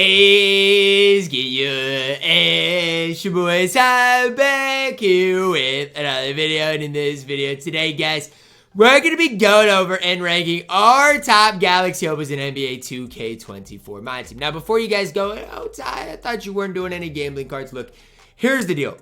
is get you and your boys are back here with another video. And in this video today, guys, we're going to be going over and ranking our top Galaxy Opals in NBA 2K24 MyTEAM. Now, before you guys go, oh, Ty, I thought you weren't doing any gambling cards. Look, here's the deal.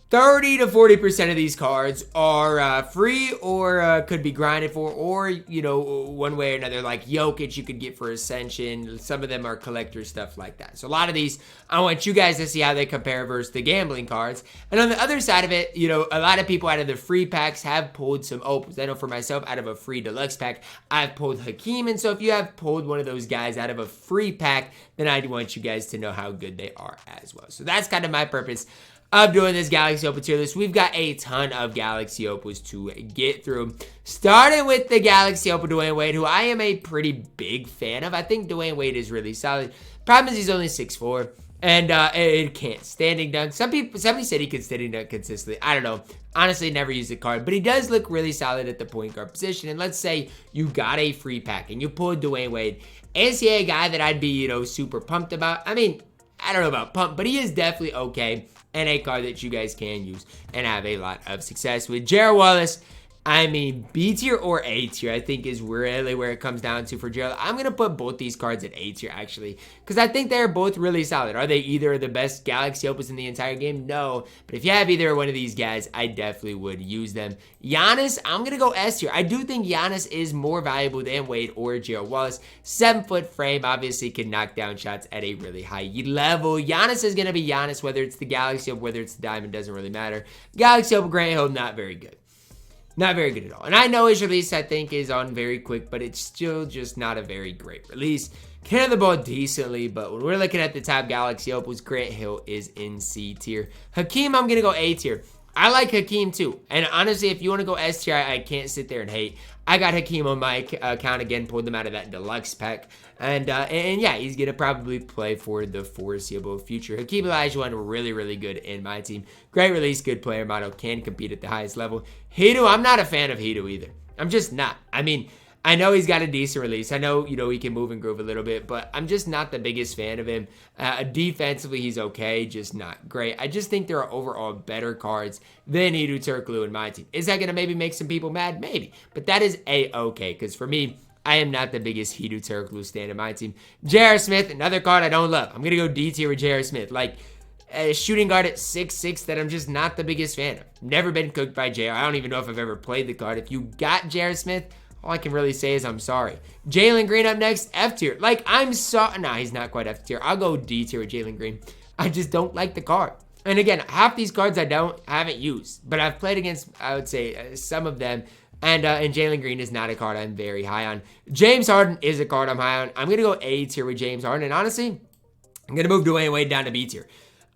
30 to 40% of these cards are free or could be grinded for, or, you know, one way or another, like Jokic you could get for Ascension. Some of them are collector stuff like that. So a lot of these, I want you guys to see how they compare versus the gambling cards. And on the other side of it, you know, a lot of people out of the free packs have pulled some Opals. I know for myself, out of a free deluxe pack, I've pulled Hakeem. And so if you have pulled one of those guys out of a free pack, then I want you guys to know how good they are as well. So that's kind of my purpose of doing this Galaxy Opal tier list. We've got a ton of Galaxy Opals to get through. Starting with the Galaxy Opal Dwayne Wade, who I am a pretty big fan of. I think Dwayne Wade is really solid. Problem is he's only 6'4", and it can't standing dunk. Somebody said he could standing dunk consistently. I don't know. Honestly, never used the card, but he does look really solid at the point guard position. And let's say you got a free pack and you pulled Dwayne Wade. Is he a guy that I'd be, you know, super pumped about? I mean, I don't know about pumped, but he is definitely okay. And a card that you guys can use and have a lot of success with. Gerald Wallace, I mean, B tier or A tier, I think is really where it comes down to for Gerald. I'm going to put both these cards at A tier, actually, because I think they're both really solid. Are they either the best Galaxy Opals in the entire game? No. But if you have either one of these guys, I definitely would use them. Giannis, I'm going to go S tier. I do think Giannis is more valuable than Wade or Gerald Wallace. 7-foot frame, obviously can knock down shots at a really high level. Giannis is going to be Giannis, whether it's the Galaxy Opal, whether it's the Diamond, doesn't really matter. Galaxy Opal Grant Hill, not very good. Not very good at all. And I know his release, I think, is on very quick, but it's still just not a very great release. Can have the ball decently, but when we're looking at the top Galaxy Opals, Grant Hill is in C tier. Hakeem, I'm going to go A tier. I like Hakeem too. And honestly, if you want to go S tier, I can't sit there and hate. I got Hakeem on my account again, pulled them out of that deluxe pack. And yeah, he's going to probably play for the foreseeable future. Hakeem Olajuwon, really, really good in my team. Great release, good player model, can compete at the highest level. Hedo, I'm not a fan of Hedo either. I'm just not. I mean, I know he's got a decent release. I know, you know, he can move and groove a little bit, but I'm just not the biggest fan of him. Defensively, he's okay, just not great. I just think there are overall better cards than Hedo Turkoglu in my team. Is that going to maybe make some people mad? Maybe. But that is A-okay, because for me, I am not the biggest Hedo Turkoglu stan in my team. J.R. Smith, another card I don't love. I'm going to go D tier with J.R. Smith. Like, a shooting guard at 6'6" that I'm just not the biggest fan of. Never been cooked by J.R. I don't even know if I've ever played the card. If you got J.R. Smith, all I can really say is I'm sorry. Jalen Green up next, F tier. Like, I'm sorry. Nah, he's not quite F tier. I'll go D tier with Jalen Green. I just don't like the card. And again, half these cards I haven't used, but I've played against, I would say, some of them. And Jalen Green is not a card I'm very high on. James Harden is a card I'm high on. I'm going to go A tier with James Harden. And honestly, I'm going to move Dwayne Wade down to B tier.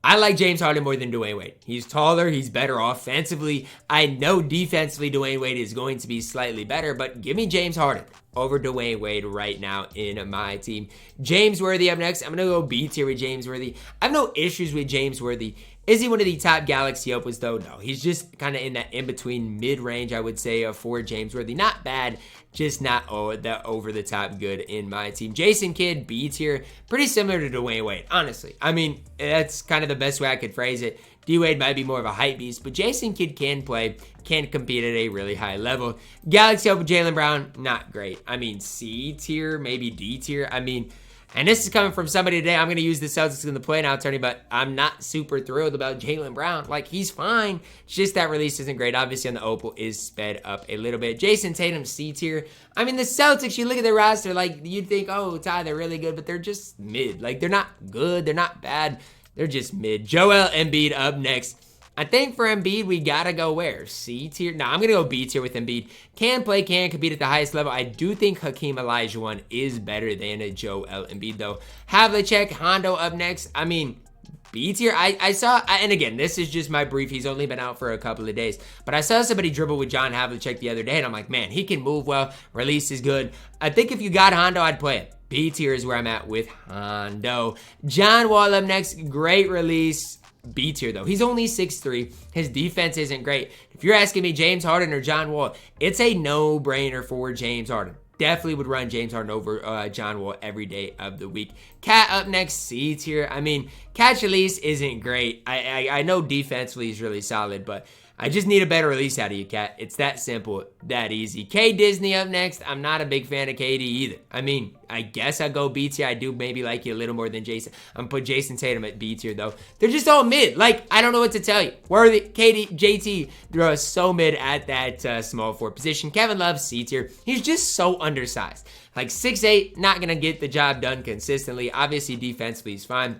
I like James Harden more than Dwayne Wade. He's taller. He's better offensively. I know defensively Dwayne Wade is going to be slightly better, but give me James Harden over Dwayne Wade right now in my team. James Worthy up next. I'm going to go B tier with James Worthy. I have no issues with James Worthy. Is he one of the top Galaxy Opals though? No, he's just kind of in that in-between mid-range, I would say, for James Worthy. Not bad, just not the over-the-top good in my team. Jason Kidd, B tier. Pretty similar to Dwayne Wade, honestly. I mean, that's kind of the best way I could phrase it. D-Wade might be more of a hype beast, but Jason Kidd can play, can compete at a really high level. Galaxy Opal Jaylen Brown, not great. I mean, C tier, maybe D tier. I mean, and this is coming from somebody today. I'm going to use the Celtics in the play now, Tony, but I'm not super thrilled about Jaylen Brown. Like, he's fine. It's just that release isn't great. Obviously, on the Opal is sped up a little bit. Jason Tatum, C tier. I mean, the Celtics, you look at their roster, like, you'd think, oh, Ty, they're really good, but they're just mid. Like, they're not good. They're not bad. They're just mid. Joel Embiid up next. I think for Embiid, we got to go where? C tier? No, I'm going to go B tier with Embiid. Can play, can compete at the highest level. I do think Hakeem Olajuwon is better than a Joel Embiid, though. Havlicek, Hondo up next. I mean, B tier. I saw, and again, this is just my brief. He's only been out for a couple of days. But I saw somebody dribble with John Havlicek the other day, and I'm like, man, he can move well. Release is good. I think if you got Hondo, I'd play it. B tier is where I'm at with Hondo. John Wall up next. Great release. B tier though. He's only 6'3". His defense isn't great. If you're asking me James Harden or John Wall, it's a no-brainer for James Harden. definitely would run James Harden over John Wall every day of the week. Cat up next, C tier. I mean, catch release isn't great. I know defensively he's really solid, but I just need a better release out of you, Cat. It's that simple, that easy. K Disney up next. I'm not a big fan of KD either. I mean, I guess I go B tier. I do maybe like you a little more than Jason. I'm gonna put Jason Tatum at B tier though. They're just all mid. Like, I don't know what to tell you. Worthy, KD, JT, they're so mid at that small forward position. Kevin Love, C tier. He's just so undersized. Like 6'8", not gonna get the job done consistently. Obviously, defensively, he's fine.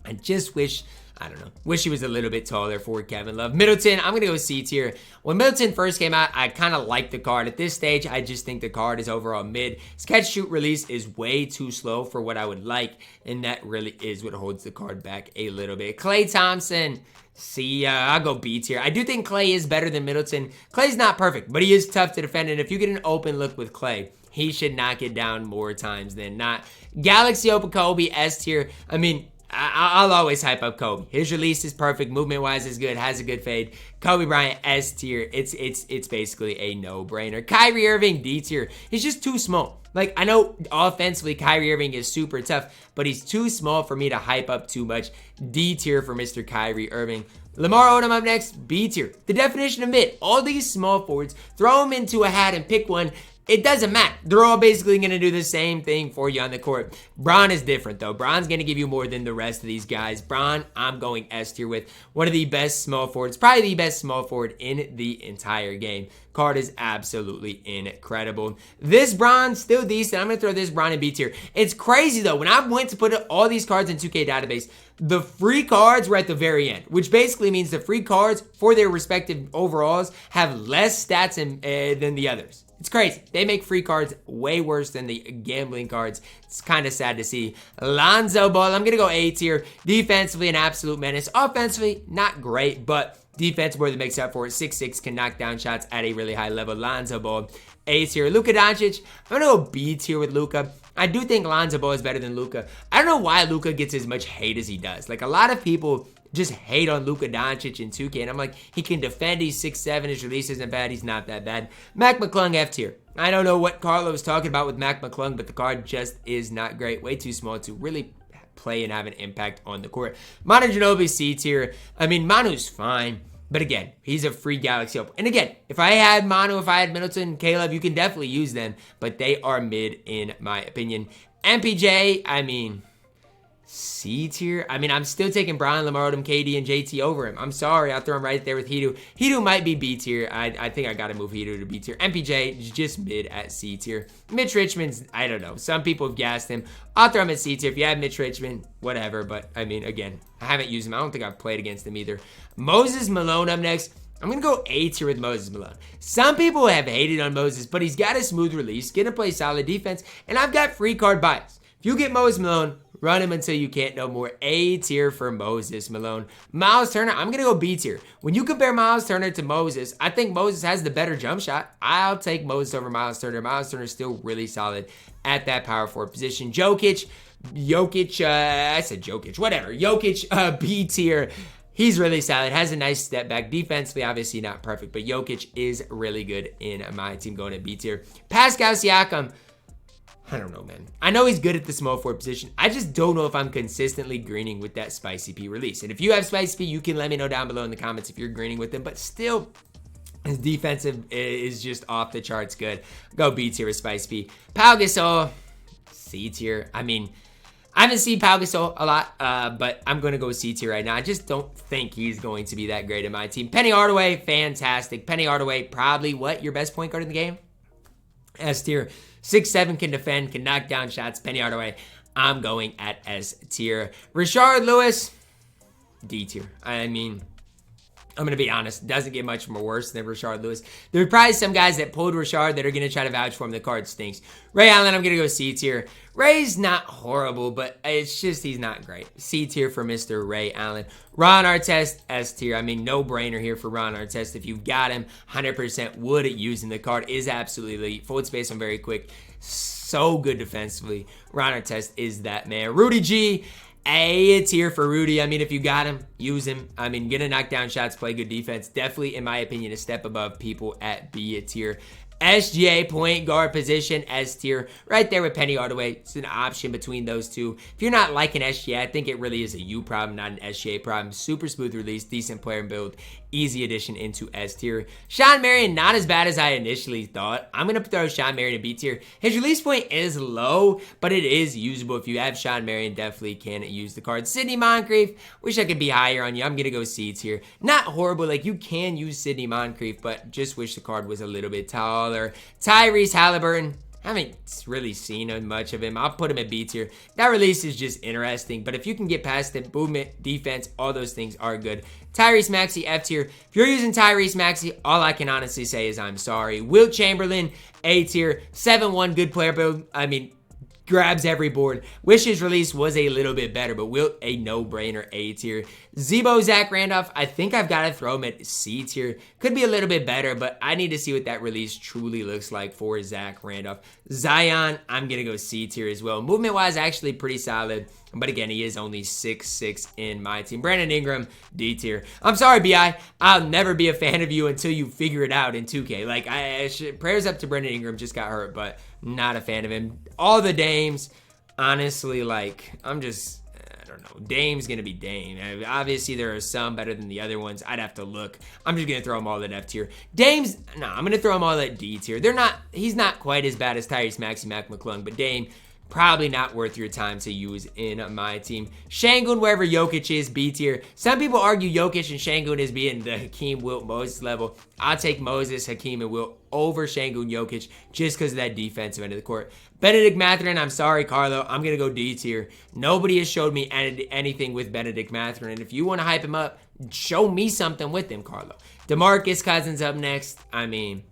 I just wish, I don't know, wish he was a little bit taller for Kevin Love. Middleton, I'm going to go C tier. When Middleton first came out, I kind of liked the card. At this stage, I just think the card is overall mid. His catch shoot release is way too slow for what I would like, and that really is what holds the card back a little bit. Klay Thompson, C, I'll go B tier. I do think Klay is better than Middleton. Klay's not perfect, but he is tough to defend, and if you get an open look with Klay, he should knock it down more times than not. Galaxy Open Kobe, S tier. I mean, I'll always hype up Kobe. His release is perfect. Movement-wise is good. Has a good fade. Kobe Bryant, S tier. It's basically a no-brainer. Kyrie Irving, D tier. He's just too small. Like, I know offensively Kyrie Irving is super tough, but he's too small for me to hype up too much. D tier for Mr. Kyrie Irving. Lamar Odom up next, B tier. The definition of mid. All these small forwards, throw them into a hat and pick one. It doesn't matter. They're all basically going to do the same thing for you on the court. Bron is different, though. Bron's going to give you more than the rest of these guys. Bron, I'm going S tier with. One of the best small forwards, probably the best small forward in the entire game. Card is absolutely incredible. This Bron, still decent. I'm going to throw this Bron in B tier. It's crazy, though. When I went to put all these cards in 2K database, the free cards were at the very end, which basically means the free cards for their respective overalls have less stats than the others. It's crazy. They make free cards way worse than the gambling cards. It's kind of sad to see. Lonzo Ball, I'm going to go A tier. Defensively, an absolute menace. Offensively, not great, but defense more than makes up for it. 6'6", can knock down shots at a really high level. Lonzo Ball, A tier. Luka Doncic, I'm going to go B tier with Luka. I do think Lonzo Ball is better than Luka. I don't know why Luka gets as much hate as he does. Like, a lot of people just hate on Luka Doncic in 2K, and I'm like, he can defend, he's 6'7", his release isn't bad, he's not that bad. Mac McClung, F tier. I don't know what Carlo was talking about with Mac McClung, but the card just is not great. Way too small to really play and have an impact on the court. Manu Ginobili, C tier. I mean, Manu's fine, but again, he's a free Galaxy Open. And again, if I had Manu, if I had Middleton, Caleb, you can definitely use them, but they are mid in my opinion. MPJ, I mean, C tier. I mean, I'm still taking Brian, Lamar Odom, KD, and JT over him. I'm sorry. I'll throw him right there with Hedo. Hedo might be B tier. I think I got to move Hedo to B tier. MPJ is just mid at C tier. Mitch Richmond's, I don't know. Some people have gassed him. I'll throw him at C tier. If you have Mitch Richmond, whatever. But, I mean, again, I haven't used him. I don't think I've played against him either. Moses Malone up next. I'm going to go A tier with Moses Malone. Some people have hated on Moses, but he's got a smooth release, going to play solid defense, and I've got free card bias. If you get Moses Malone, run him until you can't no more. A tier for Moses Malone. Miles Turner, I'm going to go B tier. When you compare Miles Turner to Moses, I think Moses has the better jump shot. I'll take Moses over Miles Turner. Miles Turner is still really solid at that power forward position. Jokic, whatever. Jokic, B tier. He's really solid, has a nice step back. Defensively, obviously not perfect, but Jokic is really good in my team going at B tier. Pascal Siakam, I don't know, man. I know he's good at the small forward position. I just don't know if I'm consistently greening with that Spicy P release. And if you have Spicy P, you can let me know down below in the comments if you're greening with him. But still, his defensive is just off the charts good. Go B tier with Spicy P. Pau Gasol, C tier. I mean, I haven't seen Pau Gasol a lot, but I'm going to go C tier right now. I just don't think he's going to be that great in my team. Penny Hardaway, fantastic. Penny Hardaway, probably what? Your best point guard in the game? S tier. 6'7", can defend, can knock down shots. Penny Hardaway, I'm going at S tier. Rashard Lewis, D tier. I mean, I'm going to be honest, doesn't get much more worse than Rashard Lewis. There are probably some guys that pulled Rashard that are going to try to vouch for him. The card stinks. Ray Allen, I'm going to go C tier. Ray's not horrible, but it's just he's not great. C tier for Mr. Ray Allen. Ron Artest, S tier. I mean, no brainer here for Ron Artest. If you've got him, 100% would use him. The card is absolutely elite. Forward space, I'm very quick. So good defensively. Ron Artest is that man. Rudy G, A tier for Rudy. I mean, if you got him, use him. I mean, gonna knock down shots, play good defense. Definitely, in my opinion, a step above people at B tier. SGA point guard position, S tier, right there with Penny Hardaway. It's an option between those two. If you're not liking SGA, I think it really is a U problem, not an SGA problem. Super smooth release, decent player build, easy addition into S tier. Sean Marion, not as bad as I initially thought. I'm going to throw Sean Marion in B tier. His release point is low, but it is usable. If you have Sean Marion, definitely can use the card. Sidney Moncrief, wish I could be higher on you. I'm going to go C tier. Not horrible. Like, you can use Sidney Moncrief, but just wish the card was a little bit taller. Tyrese Halliburton, haven't really seen much of him. I'll put him at B tier. That release is just interesting, but if you can get past it, movement, defense, all those things are good. Tyrese Maxey, F tier. If you're using Tyrese Maxey, all I can honestly say is I'm sorry. Wilt Chamberlain, A tier. 7-1, good player build. I mean, grabs every board. Wish his release was a little bit better, but Wilt, a no-brainer, A tier. Zebo Zach Randolph, I think I've got to throw him at C tier. Could be a little bit better, but I need to see what that release truly looks like for Zach Randolph. Zion, I'm going to go C tier as well. Movement-wise, actually pretty solid. But again, he is only 6'6" in my team. Brandon Ingram, D tier. I'm sorry, BI. I'll never be a fan of you until you figure it out in 2K. Like, prayers up to Brandon Ingram, just got hurt, but not a fan of him. All the Dames, honestly, like, I don't know. Dame's going to be Dame. Obviously, there are some better than the other ones. I'd have to look. I'm just going to throw them all at F tier. Dame's, no, I'm going to throw them all at D tier. He's not quite as bad as Tyrese Maxey, Mac McClung, but Dame, probably not worth your time to use in my team. Şengün, wherever Jokic is, B tier. Some people argue Jokic and Şengün as being the Hakeem, Wilt, Moses level. I'll take Moses, Hakeem, and Wilt over Şengün, Jokic just because of that defensive end of the court. Benedict Mathurin, I'm sorry, Carlo. I'm going to go D tier. Nobody has showed me anything with Benedict Mathurin. And if you want to hype him up, show me something with him, Carlo. DeMarcus Cousins up next. I mean,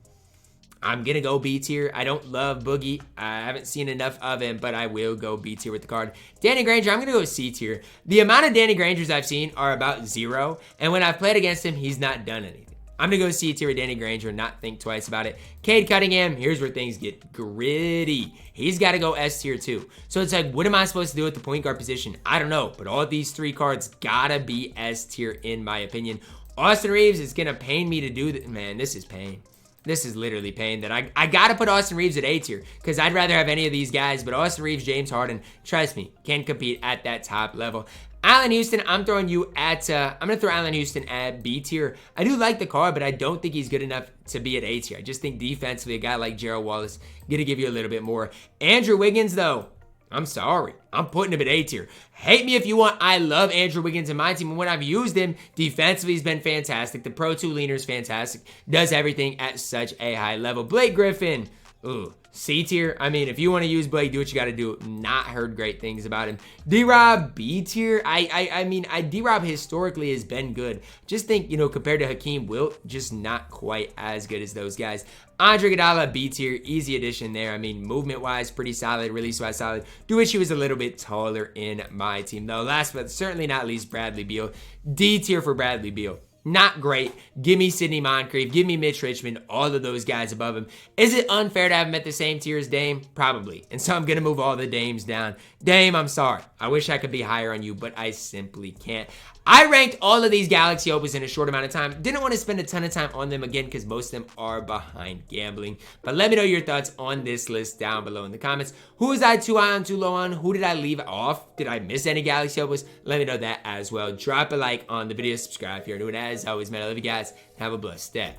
I'm going to go B tier. I don't love Boogie. I haven't seen enough of him, but I will go B tier with the card. Danny Granger, I'm going to go C tier. The amount of Danny Grangers I've seen are about 0, and when I've played against him, he's not done anything. I'm going to go C tier with Danny Granger and not think twice about it. Cade Cunningham, here's where things get gritty. He's got to go S tier too. So it's like, what am I supposed to do at the point guard position? I don't know, but all of these 3 cards got to be S tier in my opinion. Austin Reeves is going to pain me to do that. Man, this is pain. This is literally pain that I got to put Austin Reeves at A tier because I'd rather have any of these guys, but Austin Reeves, James Harden, trust me, can compete at that top level. Allen Houston, I'm throwing you at, I'm going to throw Allen Houston at B tier. I do like the card, but I don't think he's good enough to be at A tier. I just think defensively, a guy like Gerald Wallace going to give you a little bit more. Andrew Wiggins, though, I'm sorry. I'm putting him at A tier. Hate me if you want. I love Andrew Wiggins in my team. And when I've used him, defensively, he's been fantastic. The Pro 2 leaner is fantastic. Does everything at such a high level. Blake Griffin. Ooh, C tier. I mean, if you want to use Blake, do what you got to do. Not heard great things about him. D-Rob, B tier. I mean, D-Rob historically has been good. Just think, compared to Hakeem, Wilt, just not quite as good as those guys. Andre Iguodala, B tier, easy addition there. I mean, movement-wise, pretty solid. Release-wise, solid. Do wish he was a little bit taller in my team, though. Last but certainly not least, Bradley Beal. D tier for Bradley Beal. Not great. Give me Sidney Moncrief. Give me Mitch Richmond. All of those guys above him. Is it unfair to have him at the same tier as Dame? Probably. And so I'm going to move all the Dames down. Dame, I'm sorry. I wish I could be higher on you, but I simply can't. I ranked all of these Galaxy Opals in a short amount of time. Didn't want to spend a ton of time on them again because most of them are behind gambling. But let me know your thoughts on this list down below in the comments. Who was I too high on, too low on? Who did I leave off? Did I miss any Galaxy Opals? Let me know that as well. Drop a like on the video. Subscribe if you're new. And as always, man, I love you guys. Have a blessed day.